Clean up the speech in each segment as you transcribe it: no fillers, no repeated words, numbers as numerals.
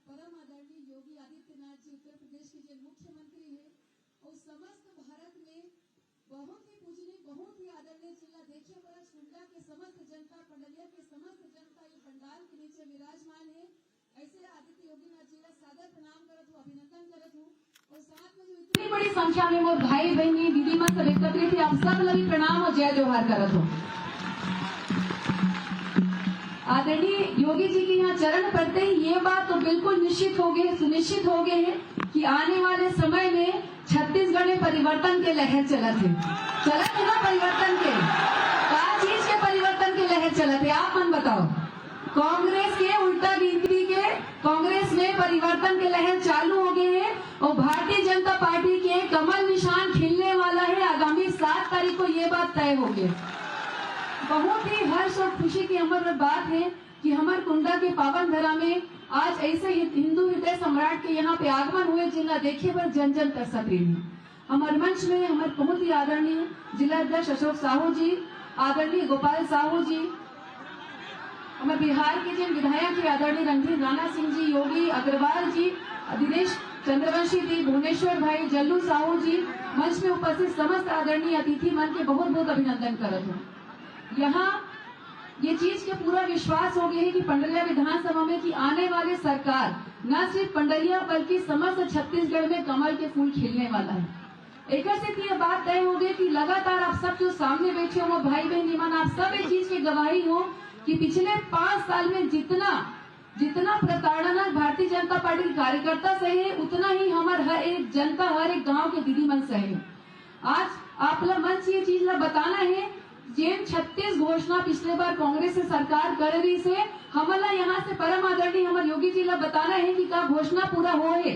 परम आदरणीय योगी आदित्यनाथ जी उत्तर प्रदेश के जो मुख्यमंत्री हैं और समस्त भारत में बहुत ही पूजनीय, बहुत ही आदरणीय जिला देखिए बड़ा सुंडा के समस्त जनता, पंडलिया के समस्त जनता ये पंडाल के नीचे विराजमान है। ऐसे आदित्य योगीनाथ जी का सादर प्रणाम करत हूँ, अभिनंदन करत हूँ। और साथ में जो इतनी बड़ी संख्या में मोर भाई बहनी दीदी माँ सब एकत्रित है, आप सब लगी प्रणाम और जय जोहार करत हूँ। आदरणीय योगी जी के यहाँ चरण पड़ते ही ये बात तो बिल्कुल निश्चित हो गए, सुनिश्चित हो गए हैं कि आने वाले समय में छत्तीसगढ़ में परिवर्तन के लहर चलत है। चलत है ना परिवर्तन के? क्या चीज के परिवर्तन के लहर चलत है आप मन बताओ? कांग्रेस के उल्टा गिनती के कांग्रेस में परिवर्तन के लहर चालू हो गए हैं और भारतीय जनता पार्टी के कमल निशान खिलने वाला है। आगामी 7 तारीख को ये बात तय हो गई। बहुत ही हर्ष और खुशी की हमारी बात है कि हमारे कुंडा के पावन धरा में आज ऐसे हिंदू हृदय सम्राट के यहाँ पे आगमन हुए जिला देखे पर जन जन कर सकते हैं। हमारे मंच में हमारे बहुत ही आदरणीय जिलाध्यक्ष अशोक साहू जी, आदरणीय गोपाल साहू जी, हमारे बिहार के जिन विधायक है आदरणीय रणधीर राणा सिंह जी, योगी अग्रवाल जी, दिनेश चंद्रवंशी जी, भुवनेश्वर भाई, जल्लू साहू जी, मंच में उपस्थित समस्त आदरणीय अतिथि मन के बहुत बहुत अभिनंदन करत हूँ। यहाँ ये चीज के पूरा विश्वास हो गया है कि पंडरिया विधानसभा में कि आने वाले सरकार न सिर्फ पंडरिया बल्कि समस्त छत्तीसगढ़ में कमल के फूल खिलने वाला है। एक से ये बात तय हो गई कि लगातार आप सब जो सामने बैठे हो भाई बहन ईमान, आप सब एक चीज की गवाही हो कि पिछले 5 साल में जितना प्रताड़ना भारतीय जनता पार्टी कार्यकर्ता सहे उतना ही हमारे हर एक जनता, हर एक गाँव के दीदी मन सहे। आज आप लोग मंच ये चीज ला बताना है जिन 36 घोषणा पिछले बार कांग्रेस से सरकार कर रही से हमला यहाँ से परम आदरणीय हमारे योगी जी ला बताना है कि का घोषणा पूरा हो है।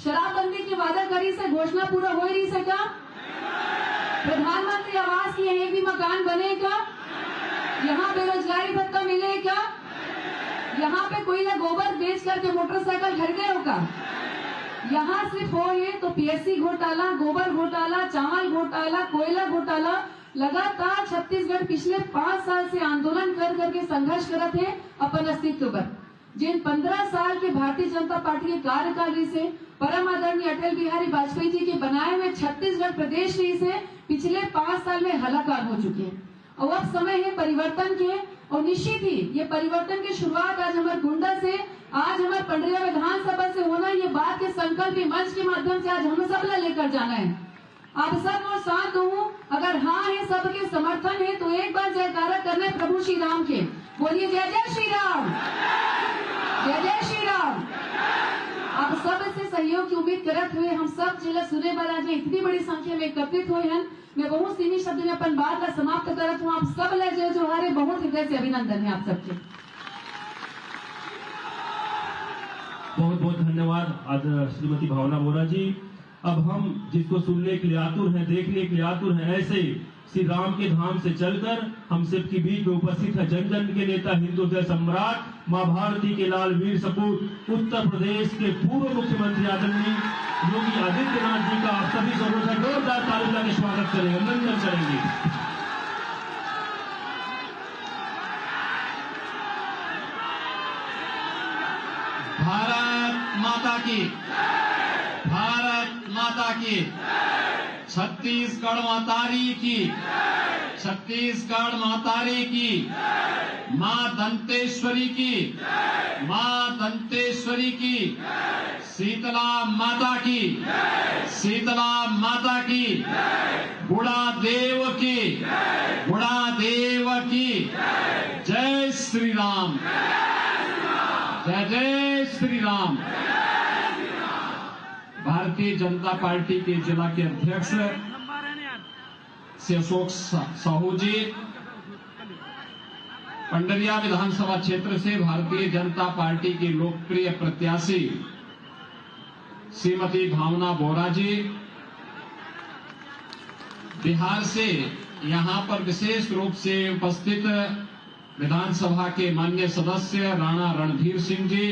शराबबंदी की वादा करी से घोषणा पूरा हो रही से का? प्रधानमंत्री आवास की एक भी मकान बनेगा? यहाँ बेरोजगारी भत्ता मिलेगा? यहाँ पे कोई ना गोबर बेच करके मोटरसाइकिल खरीदे होगा? यहाँ सिर्फ हो ये तो पीएससी घोटाला, गोबर घोटाला, चावल घोटाला, कोयला घोटाला, लगातार छत्तीसगढ़ पिछले 5 साल से आंदोलन कर करके संघर्ष करते हैं अपन अस्तित्व पर। जिन 15 साल के भारतीय जनता पार्टी के कार्यकाल से परम आदरणीय अटल बिहारी वाजपेयी जी के बनाए हुए छत्तीसगढ़ प्रदेश से पिछले 5 साल में हलाकान हो चुके हैं और अब समय है परिवर्तन के। और निश्चित ही ये परिवर्तन की शुरुआत आज हमारे गुंडा से, आज हमारे पंडरिया विधानसभा से होना, ये बात के संकल्प मंच के माध्यम से आज हमें सब लेकर जाना है। आप सब और साथ हूँ, अगर हाँ है सबके समर्थन है तो एक बार जयकारा करना है प्रभु श्री राम के। बोलिए जय जय श्री राम, जय जय श्री राम। आप सब से सहयोग की उम्मीद करते हुए हम सब जिला सुने वाला जो इतनी बड़ी संख्या में एकत्रित हुए हैं, मैं बहुत सीमित शब्द में अपन बात का समाप्त करत हूँ। आप सब ले जय जोहार, बहुत हृदय से अभिनंदन है आप सबके। बहुत बहुत धन्यवाद आज श्रीमती भावना बोरा जी। अब हम जिसको सुनने के लिए आतुर हैं, देखने के लिए आतुर हैं, ऐसे श्री राम के धाम से चलकर हम सबके बीच में उपस्थित है जन जन के नेता, हिंदू हृदय सम्राट, माँ भारती के लाल वीर सपूत, उत्तर प्रदेश के पूर्व मुख्यमंत्री आदरणीय योगी आदित्यनाथ जी का आप सभी जोरों से जोरदार ताली बजा के स्वागत करेंगे, अभिनंदन करेंगे। भारत माता की, भारत माता की, छत्तीसगढ़ मातारी की, छत्तीसगढ़ मातारी की, माँ दंतेश्वरी की, माँ दंतेश्वरी की, शीतला माता की, शीतला माता की, बुढ़ा देव की, बुढ़ा देव की, जय श्री राम, जय जय श्री राम। भारतीय जनता पार्टी के जिला के अध्यक्ष श्री अशोक साहू जी, पंडरिया विधानसभा क्षेत्र से भारतीय जनता पार्टी की लोकप्रिय प्रत्याशी श्रीमती भावना बोरा जी, बिहार से यहां पर विशेष रूप से उपस्थित विधानसभा के माननीय सदस्य राणा रणधीर सिंह जी,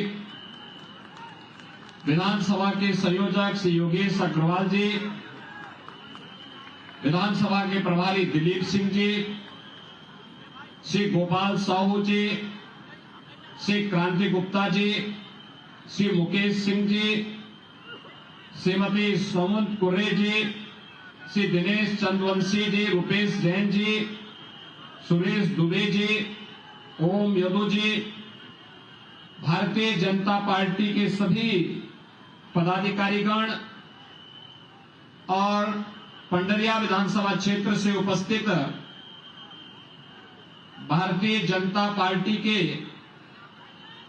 विधानसभा के संयोजक श्री योगेश अग्रवाल जी, विधानसभा के प्रभारी दिलीप सिंह जी, श्री गोपाल साहू जी, श्री क्रांति गुप्ता जी, श्री मुकेश सिंह जी, श्रीमती सोमन कुर्रे जी, श्री दिनेश चंद्रवंशी जी, रुपेश जैन जी, सुरेश दुबे जी, ओम यदु जी, भारतीय जनता पार्टी के सभी पदाधिकारीगण और पंडरिया विधानसभा क्षेत्र से उपस्थित भारतीय जनता पार्टी के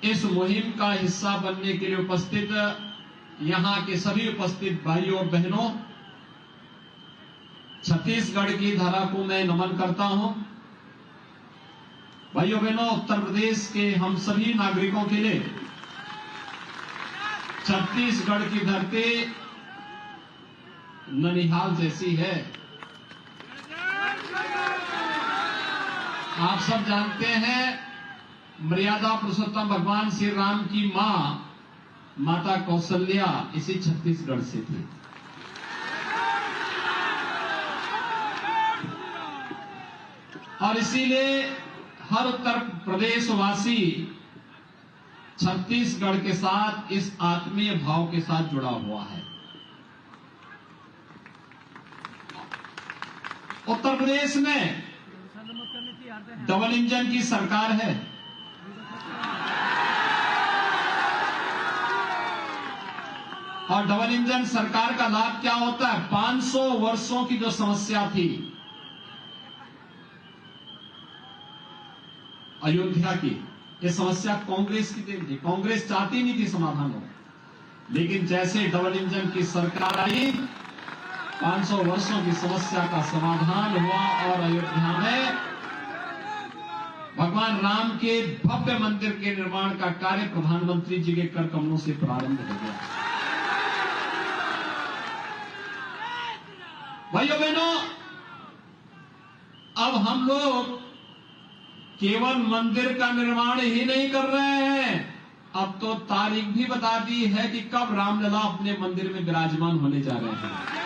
इस मुहिम का हिस्सा बनने के लिए उपस्थित यहां के सभी उपस्थित भाइयों और बहनों, छत्तीसगढ़ की धरा को मैं नमन करता हूं। भाइयों बहनों, उत्तर प्रदेश के हम सभी नागरिकों के लिए छत्तीसगढ़ की धरती ननिहाल जैसी है। आप सब जानते हैं, मर्यादा पुरुषोत्तम भगवान श्री राम की मां माता कौशल्या इसी छत्तीसगढ़ से थी। और इसीलिए हर उत्तर प्रदेशवासी छत्तीसगढ़ के साथ इस आत्मीय भाव के साथ जुड़ा हुआ है। उत्तर प्रदेश में डबल इंजन की सरकार है। और डबल इंजन सरकार का लाभ क्या होता है? 500 वर्षों की जो समस्या थी अयोध्या की, ये समस्या कांग्रेस की थी। कांग्रेस चाहती नहीं थी समाधान हो, लेकिन जैसे डबल इंजन की सरकार आई, 500 वर्षों की समस्या का समाधान हुआ और अयोध्या में भगवान राम के भव्य मंदिर के निर्माण का कार्य प्रधानमंत्री जी के कर कमलों से प्रारंभ हो गया। भाइयों बहनों, अब हम लोग केवल मंदिर का निर्माण ही नहीं कर रहे हैं, अब तो तारीख भी बता दी है कि कब रामलला अपने मंदिर में विराजमान होने जा रहे हैं।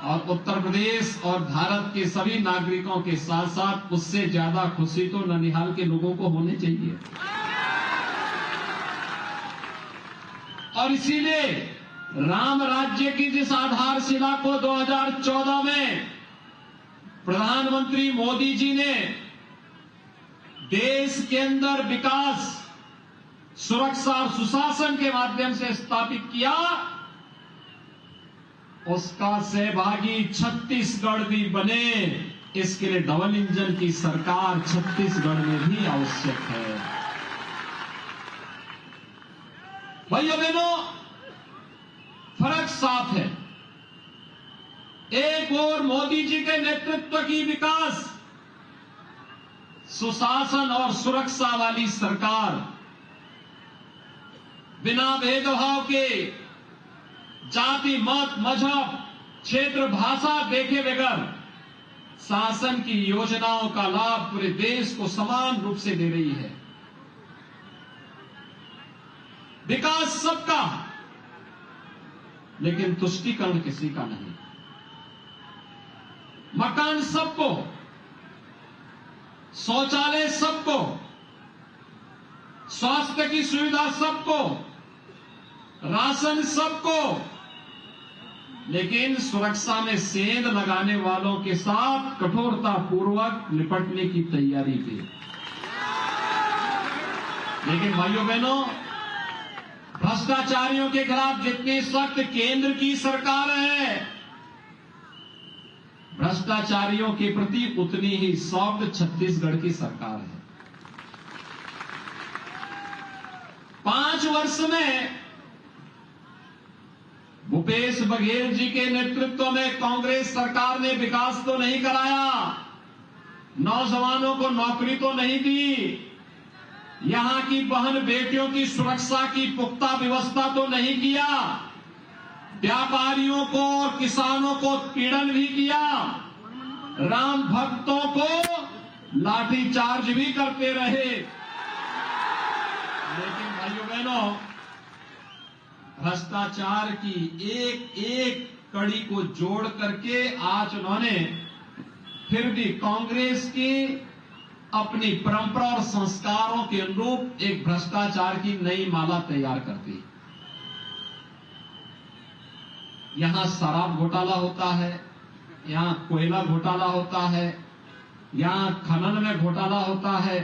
और उत्तर प्रदेश और भारत के सभी नागरिकों के साथ साथ उससे ज्यादा खुशी तो ननिहाल के लोगों को होनी चाहिए। और इसीलिए राम राज्य की जिस आधारशिला को 2014 में प्रधानमंत्री मोदी जी ने देश के अंदर विकास, सुरक्षा और सुशासन के माध्यम से स्थापित किया, उसका सहभागी छत्तीसगढ़ भी बने, इसके लिए डबल इंजन की सरकार छत्तीसगढ़ में भी आवश्यक है। भाइयों बहनों, फर्क साफ है। एक ओर मोदी जी के नेतृत्व की विकास, सुशासन और सुरक्षा वाली सरकार बिना भेदभाव के, जाति, मत, मजहब, क्षेत्र, भाषा देखे बगैर शासन की योजनाओं का लाभ पूरे देश को समान रूप से दे रही है। विकास सबका, लेकिन तुष्टीकरण किसी का नहीं। मकान सबको, शौचालय सबको, स्वास्थ्य की सुविधा सबको, राशन सबको, लेकिन सुरक्षा में सेंध लगाने वालों के साथ कठोरता पूर्वक निपटने की तैयारी की। लेकिन भाइयों बहनों, भ्रष्टाचारियों के खिलाफ जितनी सख्त केंद्र की सरकार है, भ्रष्टाचारियों के प्रति उतनी ही सॉफ्ट छत्तीसगढ़ की सरकार है। 5 वर्ष में भूपेश बघेल जी के नेतृत्व में कांग्रेस सरकार ने विकास तो नहीं कराया, नौजवानों को नौकरी तो नहीं दी, यहां की बहन बेटियों की सुरक्षा की पुख्ता व्यवस्था तो नहीं किया, व्यापारियों को और किसानों को पीड़न भी किया, राम भक्तों को लाठीचार्ज भी करते रहे। लेकिन भाइयों बहनों, भ्रष्टाचार की एक एक कड़ी को जोड़ करके आज उन्होंने फिर भी कांग्रेस की अपनी परंपरा और संस्कारों के अनुरूप एक भ्रष्टाचार की नई माला तैयार करती है। यहां शराब घोटाला होता है, यहां कोयला घोटाला होता है, यहां खनन में घोटाला होता है,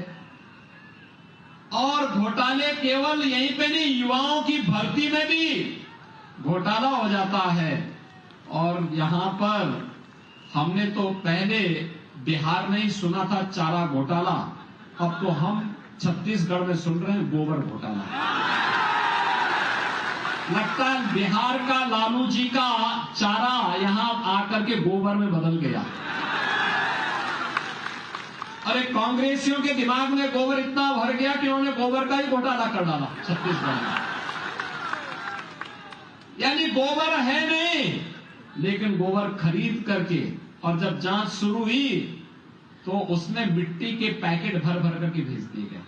और घोटाले केवल यहीं पे नहीं, युवाओं की भर्ती में भी घोटाला हो जाता है। और यहां पर हमने तो पहले बिहार में ही सुना था चारा घोटाला, अब तो हम छत्तीसगढ़ में सुन रहे हैं गोबर घोटाला। लगता है बिहार का लालू जी का चारा यहां आकर के गोबर में बदल गया। अरे कांग्रेसियों के दिमाग में गोबर इतना भर गया कि उन्होंने गोबर का ही घोटाला कर डाला छत्तीसगढ़ में। यानी गोबर है नहीं, लेकिन गोबर खरीद करके, और जब जांच शुरू हुई तो उसमें मिट्टी के पैकेट भर भर करके भेज दिए गए।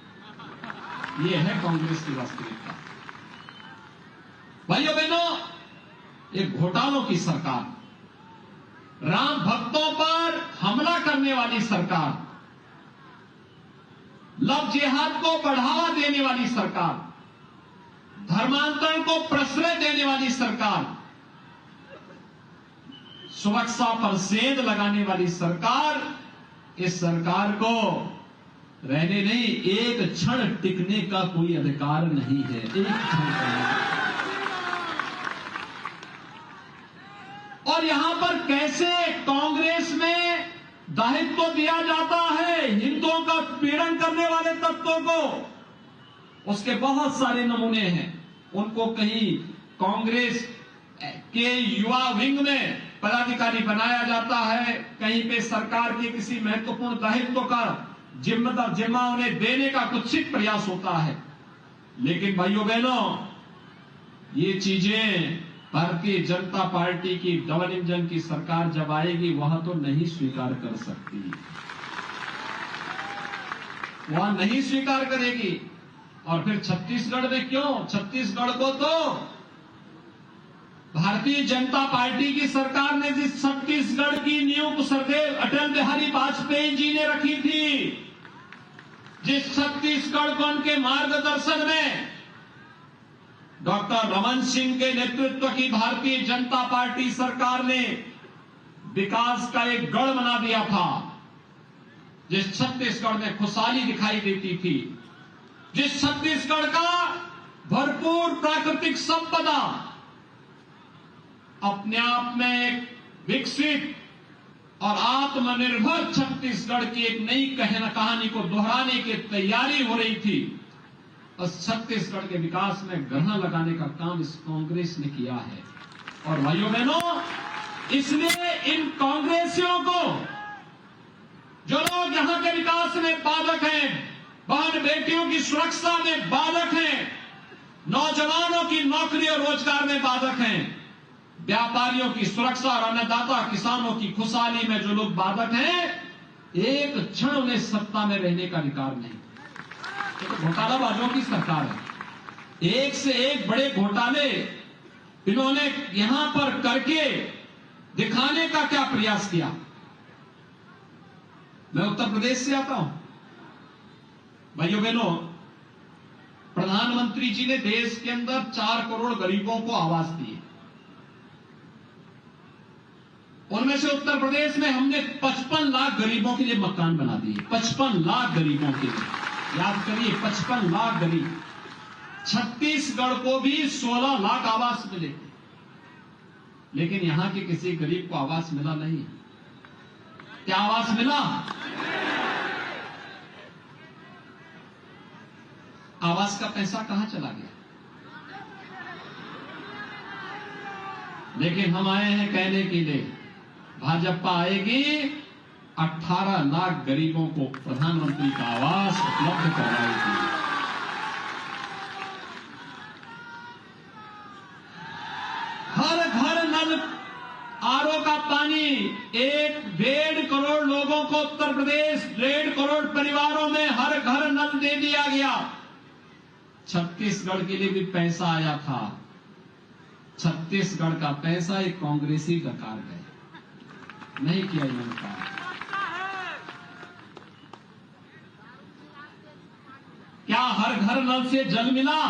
ये है कांग्रेस की वास्तविकता। भाइयों बहनों, एक घोटालों की सरकार, राम भक्तों पर हमला करने वाली सरकार, लव जिहाद को बढ़ावा देने वाली सरकार, धर्मांतरण को प्रश्रय देने वाली सरकार, सुरक्षा पर सेंध लगाने वाली सरकार, इस सरकार को रहने नहीं, एक क्षण टिकने का कोई अधिकार नहीं है। एक क्षण का। और यहां पर कैसे कांग्रेस में दायित्व दिया जाता है हिंदुओं का पीड़न करने वाले तत्वों को, उसके बहुत सारे नमूने हैं। उनको कहीं कांग्रेस के युवा विंग में पदाधिकारी बनाया जाता है, कहीं पे सरकार के किसी महत्वपूर्ण दायित्व का जिम्मा उन्हें देने का कुत्सित प्रयास होता है। लेकिन भाइयों बहनों, ये चीजें भारतीय जनता पार्टी की डबल इंजन की सरकार जब आएगी वह तो नहीं स्वीकार कर सकती, वह नहीं स्वीकार करेगी। और फिर छत्तीसगढ़ में क्यों? छत्तीसगढ़ को तो भारतीय जनता पार्टी की सरकार ने जिस छत्तीसगढ़ की नींव सरदेव अटल बिहारी वाजपेयी जी ने रखी थी, जिस छत्तीसगढ़ को उनके मार्गदर्शन में डॉक्टर रमन सिंह के नेतृत्व की भारतीय जनता पार्टी सरकार ने विकास का एक गढ़ बना दिया था, जिस छत्तीसगढ़ में खुशहाली दिखाई देती थी, जिस छत्तीसगढ़ का भरपूर प्राकृतिक संपदा अपने आप में एक विकसित और आत्मनिर्भर छत्तीसगढ़ की एक नई कहानी को दोहराने की तैयारी हो रही थी, उस छत्तीसगढ़ के विकास में ग्रहण लगाने का काम इस कांग्रेस ने किया है। और भाइयों बहनों, इसलिए इन कांग्रेसियों को, जो लोग यहां के विकास में बाधक हैं, बहन बेटियों की सुरक्षा में बाधक हैं, नौजवानों की नौकरी और रोजगार में बाधक हैं, व्यापारियों की सुरक्षा और अन्नदाता किसानों की खुशहाली में जो लोग बाधक हैं, एक क्षण उन्हें सत्ता में रहने का अधिकार नहीं। तो घोटालाबाजों की सरकार है, एक से एक बड़े घोटाले इन्होंने यहां पर करके दिखाने का क्या प्रयास किया। मैं उत्तर प्रदेश से आता हूं। भाइयों बहनों, प्रधानमंत्री जी ने देश के अंदर 4 करोड़ गरीबों को आवास दिए, उनमें से उत्तर प्रदेश में हमने 55 लाख गरीबों के लिए मकान बना दिए। 55 लाख गरीबों के लिए, याद करिए, 55 लाख गरीब। छत्तीसगढ़ को भी 16 लाख आवास मिले, लेकिन यहां के किसी गरीब को आवास मिला नहीं। क्या आवास मिला? आवास का पैसा कहां चला गया? लेकिन हम आए हैं कहने के लिए, भाजपा आएगी, 18 लाख गरीबों को प्रधानमंत्री का आवास उपलब्ध करवाएगी। हर घर नल आरओ का पानी 1.5 करोड़ लोगों को उत्तर प्रदेश 1.5 करोड़ परिवारों में हर घर नल दे दिया गया। छत्तीसगढ़ के लिए भी पैसा आया था, छत्तीसगढ़ का पैसा एक कांग्रेसी सरकार गए, नहीं किया इन्होंने काम। हर घर नल से जल मिला?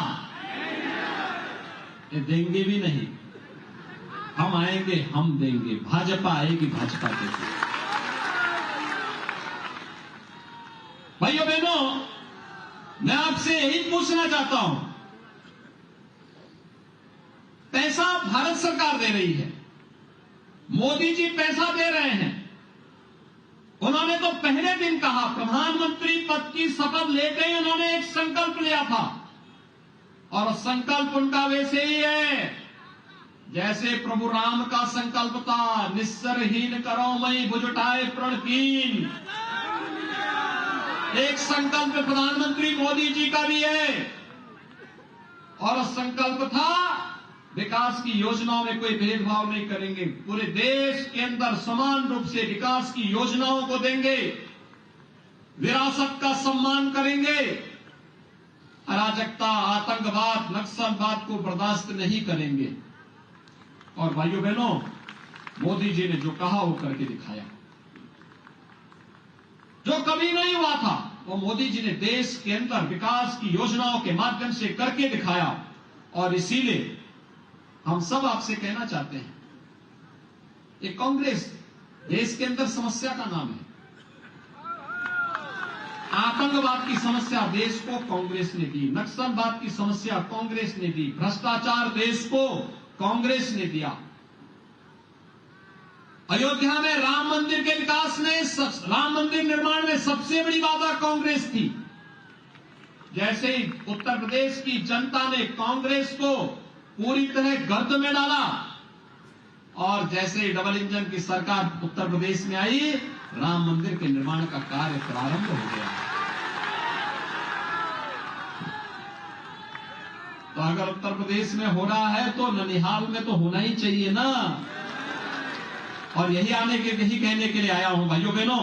ये देंगे भी नहीं। हम आएंगे, हम देंगे। भाजपा आएगी, भाजपा देगी। भाइयों बहनों, मैं आपसे यही पूछना चाहता हूं, पैसा भारत सरकार दे रही है, मोदी जी पैसा दे रहे हैं। उन्होंने तो पहले दिन कहा, प्रधानमंत्री पद की शपथ लेते ही उन्होंने एक संकल्प लिया था, और संकल्प उनका वैसे ही है जैसे प्रभु राम का संकल्प था, निस्सरहीन करो मई भुज उठाए प्रण कीन। एक संकल्प प्रधानमंत्री मोदी जी का भी है, और संकल्प था विकास की योजनाओं में कोई भेदभाव नहीं करेंगे, पूरे देश के अंदर समान रूप से विकास की योजनाओं को देंगे, विरासत का सम्मान करेंगे, अराजकता, आतंकवाद, नक्सलवाद को बर्दाश्त नहीं करेंगे। और भाइयों बहनों, मोदी जी ने जो कहा वो करके दिखाया। जो कभी नहीं हुआ था वो मोदी जी ने देश के अंदर विकास की योजनाओं के माध्यम से करके दिखाया। और इसीलिए हम सब आपसे कहना चाहते हैं, ये कांग्रेस देश के अंदर समस्या का नाम है। आतंकवाद की समस्या देश को कांग्रेस ने दी, नक्सलवाद की समस्या कांग्रेस ने दी, भ्रष्टाचार देश को कांग्रेस ने दिया। अयोध्या में राम मंदिर के विकास में, राम मंदिर निर्माण में सबसे बड़ी बाधा कांग्रेस थी। जैसे ही उत्तर प्रदेश की जनता ने कांग्रेस को पूरी तरह गर्द में डाला, और जैसे ही डबल इंजन की सरकार उत्तर प्रदेश में आई, राम मंदिर के निर्माण का कार्य प्रारंभ हो गया। तो अगर उत्तर प्रदेश में हो रहा है तो ननिहाल में तो होना ही चाहिए ना। और यही कहने के लिए आया हूं भाइयों बहनों,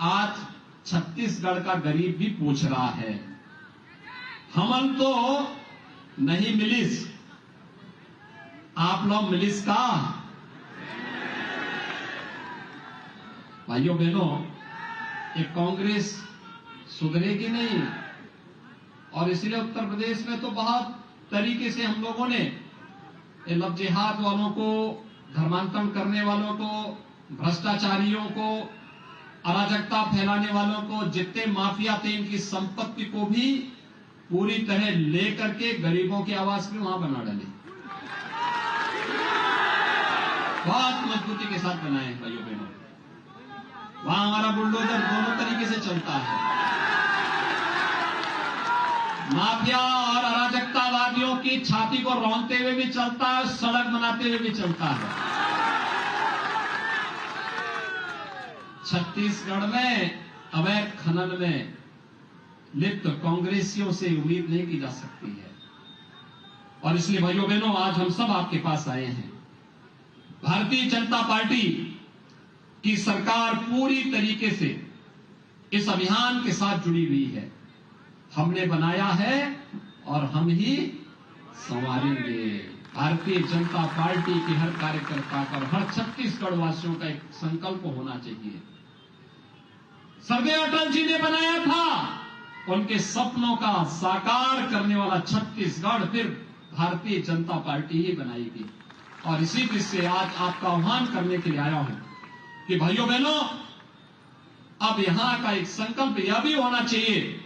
आज छत्तीसगढ़ का गरीब भी पूछ रहा है, हमन तो नहीं मिलिस, आप लोग मिलिस का? भाइयों बहनों, ये कांग्रेस सुधरेगी नहीं। और इसलिए उत्तर प्रदेश में तो बहुत तरीके से हम लोगों ने लव जिहाद वालों को, धर्मांतरण करने वालों को, भ्रष्टाचारियों को, अराजकता फैलाने वालों को, जितने माफिया थे इनकी संपत्ति को भी पूरी तरह लेकर के गरीबों की आवाज भी वहां बना डाले। बहुत मजबूती के साथ बनाए भाइयों बहनों। वहां हमारा बुलडोजर दोनों तरीके से चलता है, माफिया और अराजकतावादियों की छाती को रौंदते हुए भी चलता है, सड़क बनाते हुए भी चलता है। छत्तीसगढ़ में अवैध खनन में लिप्त कांग्रेसियों से उम्मीद नहीं की जा सकती है। और इसलिए भाइयों बहनों, आज हम सब आपके पास आए हैं। भारतीय जनता पार्टी की सरकार पूरी तरीके से इस अभियान के साथ जुड़ी हुई है। हमने बनाया है और हम ही संवारेंगे। भारतीय जनता पार्टी के हर कार्यकर्ता का और हर छत्तीसगढ़ वासियों का एक संकल्प होना चाहिए। सरदार अटल जी ने बनाया था, उनके सपनों का साकार करने वाला छत्तीसगढ़ फिर भारतीय जनता पार्टी ही बनाएगी। और इसी दृष्टि से आज आपका आह्वान करने के लिए आया हूं कि भाइयों बहनों, अब यहां का एक संकल्प यह भी होना चाहिए,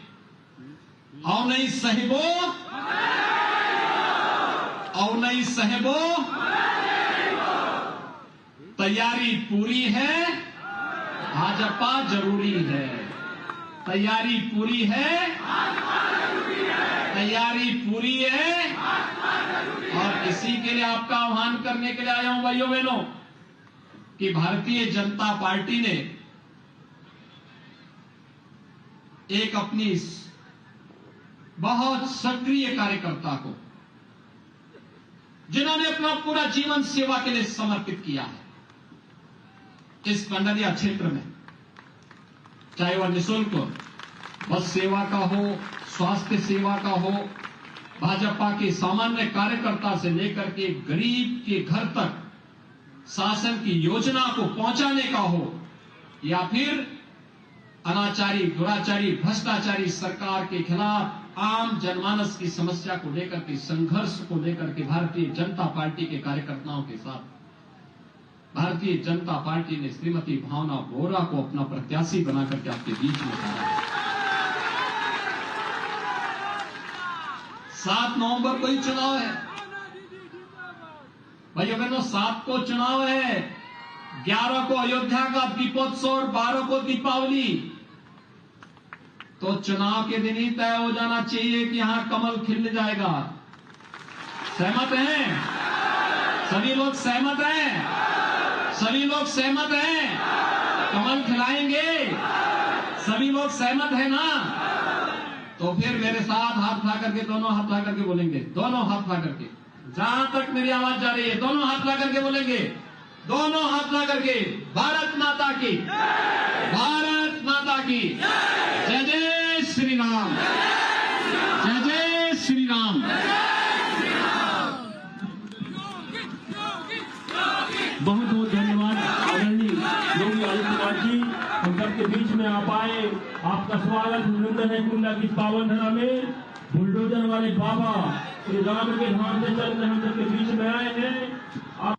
और नहीं साहिबो, और नहीं साहिबो, तैयारी पूरी है, भाजपा जरूरी है। तैयारी पूरी है, तैयारी पूरी है। और इसी के लिए आपका आह्वान करने के लिए आया हूं भाइयों बहनों कि भारतीय जनता पार्टी ने एक अपनी बहुत सक्रिय कार्यकर्ता को, जिन्होंने अपना पूरा जीवन सेवा के लिए समर्पित किया है, इस कंडलिया क्षेत्र में, चाहे वह निःशुल्क बस सेवा का हो, स्वास्थ्य सेवा का हो, भाजपा के सामान्य कार्यकर्ता से लेकर के गरीब के घर तक शासन की योजना को पहुंचाने का हो, या फिर अनाचारी, दुराचारी, भ्रष्टाचारी सरकार के खिलाफ आम जनमानस की समस्या को लेकर के, संघर्ष को लेकर के भारतीय जनता पार्टी के कार्यकर्ताओं के साथ भारतीय जनता पार्टी ने श्रीमती भावना बोरा को अपना प्रत्याशी बना करके आपके बीच में खड़ा है। 7 नवंबर को ही चुनाव है भाइयों बहनों, 7 को चुनाव है, 11 को अयोध्या का दीपोत्सव और 12 को दीपावली। तो चुनाव के दिन ही तय हो जाना चाहिए कि यहां कमल खिल जाएगा। सहमत हैं? सभी लोग सहमत हैं? सभी लोग सहमत हैं? कमल खिलाएंगे? सभी लोग सहमत हैं ना? तो फिर मेरे साथ हाथ उठा करके, दोनों हाथ उठा करके बोलेंगे, दोनों हाथ उठा करके, जहां तक मेरी आवाज जा रही है दोनों हाथ उठा करके बोलेंगे, दोनों हाथ उठा करके, भारत माता की, भारत माता की जय जय श्री राम, जय जय श्री राम। बहुत बहुत धन्यवाद आदरणीय योगी आदित्यनाथ जी, हम सबके बीच में आप आए, आपका स्वागत अभिनंदन है कुंडा की पावन धरा में। बुलडोजर वाले बाबा श्री राम के धाम से चल रहे हम सबके बीच में आए हैं। आप